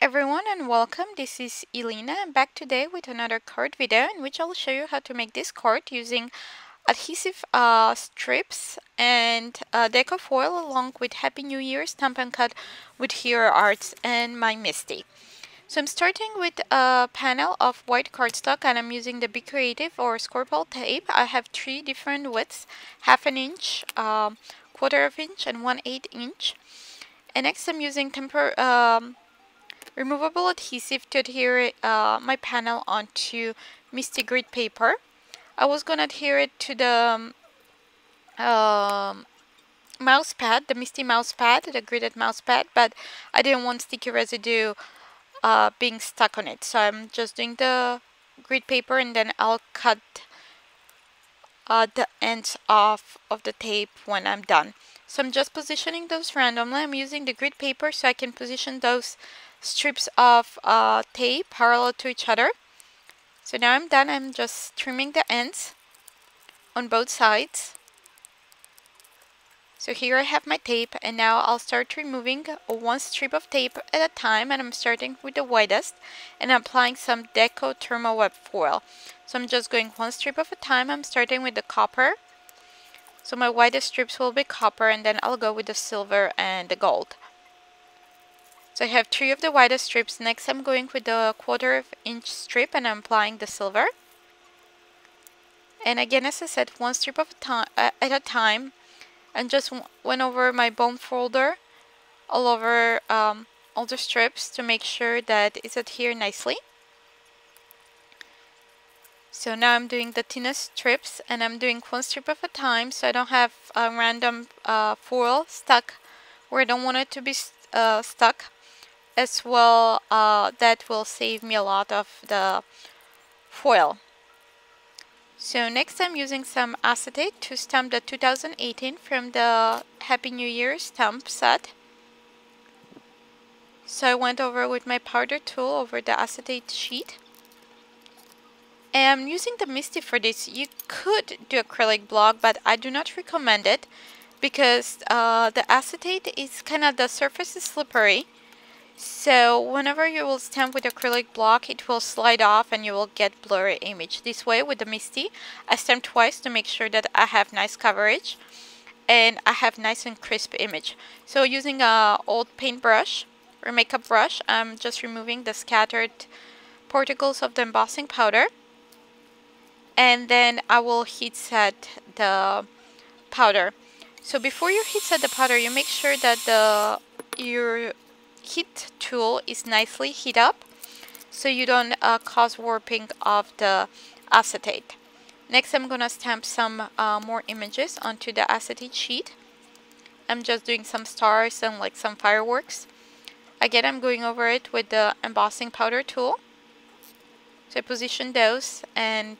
everyone and welcome. This is Elena. I'm back today with another card video in which I'll show you how to make this card using adhesive strips and deco foil along with Happy New Year Stampin' Cut with Hero Arts and my MISTI. So I'm starting with a panel of white cardstock and I'm using the Be Creative or Scor-Pal tape. I have three different widths, half an inch, quarter of inch and 1/8 inch. And next I'm using removable adhesive to adhere my panel onto MISTI grid paper. I was going to adhere it to the mouse pad, the MISTI mouse pad, the gridded mouse pad, but I didn't want sticky residue being stuck on it. So I'm just doing the grid paper and then I'll cut the ends off of the tape when I'm done. So I'm just positioning those randomly. I'm using the grid paper so I can position those strips of tape parallel to each other. So now I'm done. I'm just trimming the ends on both sides. So here I have my tape and now I'll start removing one strip of tape at a time, and I'm starting with the widest and I'm applying some Deco thermal web foil. So I'm just going one strip at a time. I'm starting with the copper. So my widest strips will be copper and then I'll go with the silver and the gold. So I have three of the widest strips. Next I'm going with the quarter of inch strip and I'm applying the silver. And again, as I said, one strip at a time. And just went over my bone folder all over all the strips to make sure that it's adhered nicely. So now I'm doing the thinnest strips and I'm doing one strip at a time so I don't have random foil stuck where I don't want it to be stuck. As well, that will save me a lot of the foil. So next I'm using some acetate to stamp the 2018 from the Happy New Year stamp set. So I went over with my powder tool over the acetate sheet. And I'm using the MISTI for this. You could do acrylic block, but I do not recommend it because the acetate is the surface is slippery. So whenever you will stamp with acrylic block, it will slide off and you will get blurry image. This way with the MISTI, I stamp twice to make sure that I have nice coverage and I have nice and crisp image. So using a old paintbrush or makeup brush, I'm just removing the scattered particles of the embossing powder. And then I will heat set the powder. So before you heat set the powder, you make sure that your heat tool is nicely heat up so you don't cause warping of the acetate. Next I'm gonna stamp some more images onto the acetate sheet. I'm just doing some stars and like some fireworks. Again, I'm going over it with the embossing powder tool. So I position those and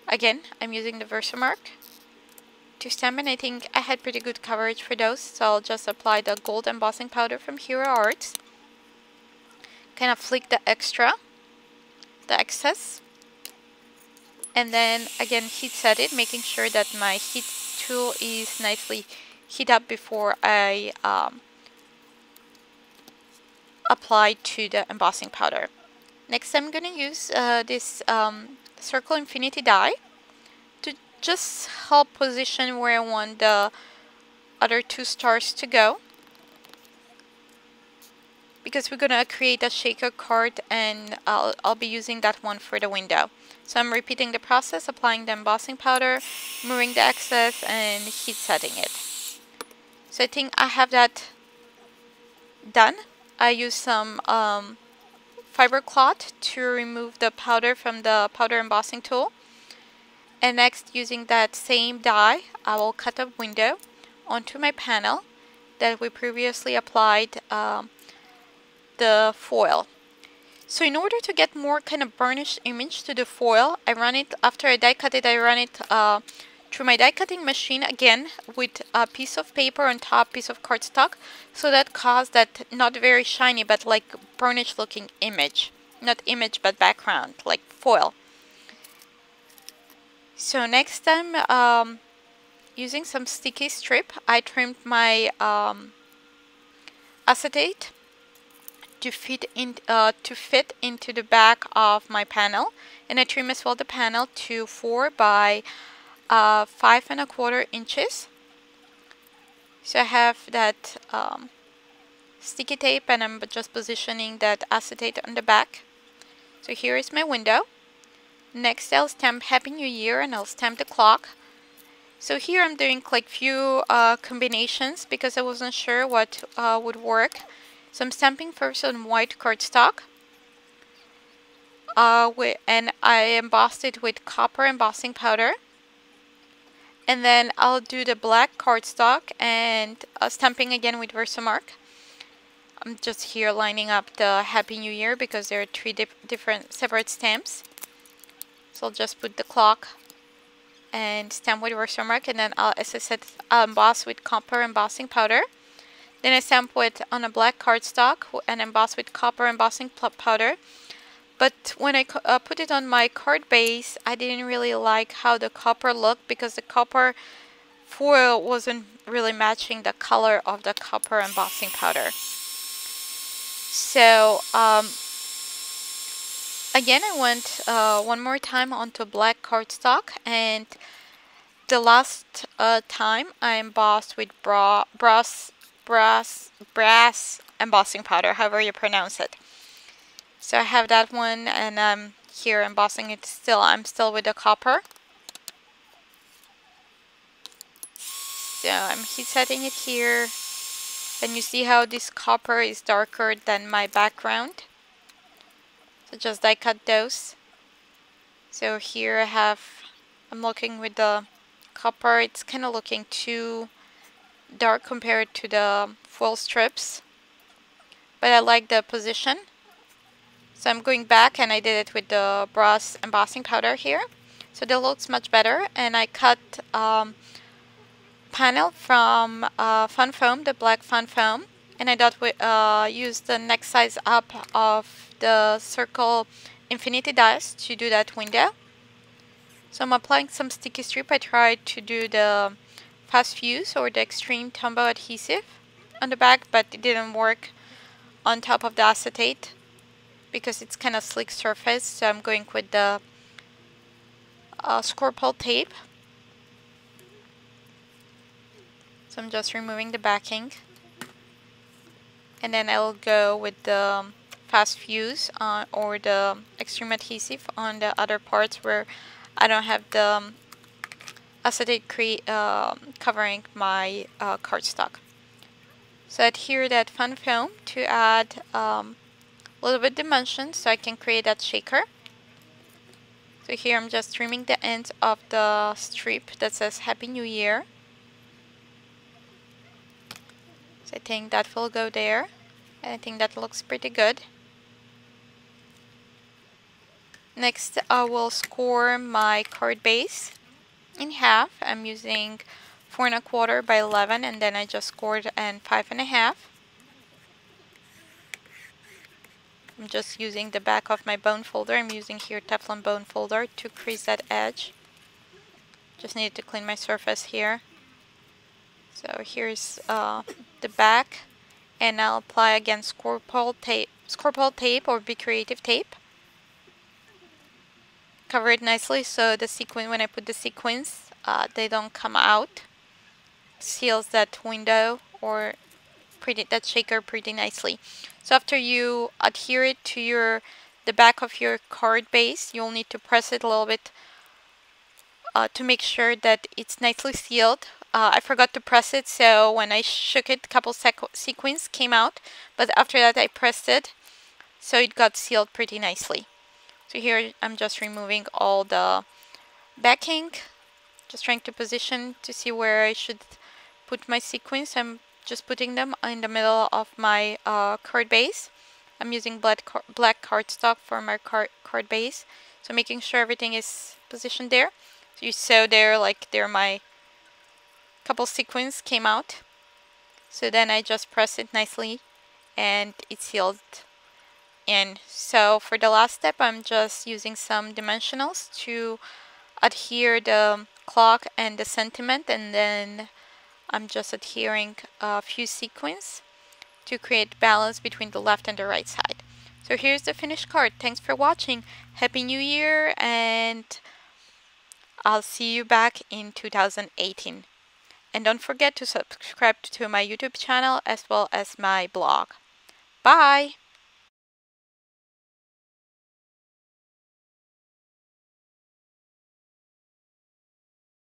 again I'm using the Versamark to stamp, and I think I had pretty good coverage for those, so I'll just apply the gold embossing powder from Hero Arts. Kind of flick the excess, and then again heat set it, making sure that my heat tool is nicely heat up before I apply to the embossing powder. Next I'm going to use this Circle Infinity die to just help position where I want the other two stars to go, because we're gonna create a shaker card and I'll be using that one for the window. So I'm repeating the process, applying the embossing powder, removing the excess and heat setting it. So I think I have that done. I use some fiber cloth to remove the powder from the powder embossing tool. And next, using that same die, I will cut a window onto my panel that we previously applied the foil. So in order to get more burnished image to the foil, I run it, after I die cut it, I run it through my die cutting machine again with a piece of paper on top, piece of cardstock, so that caused that not very shiny but like burnished looking image. Not image but background, like foil. So next I'm using some sticky strip. I trimmed my acetate to fit into the back of my panel, and I trim as well the panel to 4 by 5¼ inches. So I have that sticky tape, and I'm just positioning that acetate on the back. So here is my window. Next I'll stamp Happy New Year, and I'll stamp the clock. So here I'm doing like few combinations because I wasn't sure what would work. So I'm stamping first on white cardstock, and I embossed it with copper embossing powder. And then I'll do the black cardstock and stamping again with Versamark. I'm just here lining up the Happy New Year because there are 3 different separate stamps. So I'll just put the clock and stamp with Versamark, and then as I said, I'll emboss with copper embossing powder. Then I stamp on a black cardstock and emboss with copper embossing powder. But when I put it on my card base, I didn't really like how the copper looked because the copper foil wasn't really matching the color of the copper embossing powder. So again, I went one more time onto black cardstock, and the last time I embossed with brass embossing powder, however you pronounce it. So I have that one, and I'm here embossing it still. I'm still with the copper. So I'm heat setting it here. And you see how this copper is darker than my background. So just die cut those. So here I'm looking with the copper. It's kind of looking too dark compared to the foil strips. But I like the position. So I'm going back, and I did it with the brass embossing powder here. So that looks much better. And I cut panel from fun foam, the black fun foam. And I used the next size up of the circle infinity dies to do that window. So I'm applying some sticky strip. I tried to do the fast fuse or the extreme Tombow adhesive on the back, but it didn't work on top of the acetate because it's kind of slick surface. So I'm going with the Scor-Pal tape. So I'm just removing the backing, and then I'll go with the fast fuse or the extreme adhesive on the other parts where I don't have the acetate covering my cardstock. So I adhere that fun foam to add a little bit dimension so I can create that shaker. So here I'm just trimming the ends of the strip that says Happy New Year. So I think that will go there, and I think that looks pretty good. Next I will score my card base in half. I'm using 4¼ by 11, and then I just scored in 5½. I'm just using the back of my bone folder. I'm using here Teflon bone folder to crease that edge. Just need to clean my surface here. So here's the back, and I'll apply again Scor-Pal tape or Be Creative tape. Cover it nicely so the sequin, when I put the sequins, they don't come out. Seals that window or that shaker pretty nicely. So after you adhere it to the back of your card base, you'll need to press it a little bit to make sure that it's nicely sealed. I forgot to press it, so when I shook it, a couple sequins came out, but after that I pressed it, so it got sealed pretty nicely. So here I'm just removing all the backing, just trying to position to see where I should put my sequins. I'm just putting them in the middle of my card base. I'm using black cardstock for my card base, so making sure everything is positioned there. So you saw there, like there my couple sequins came out. So then I just press it nicely and it's sealed in. So for the last step, I'm just using some dimensionals to adhere the clock and the sentiment, and then I'm just adhering a few sequins to create balance between the left and the right side. So here's the finished card. Thanks for watching. Happy New Year, and I'll see you back in 2018. And don't forget to subscribe to my YouTube channel as well as my blog. Bye!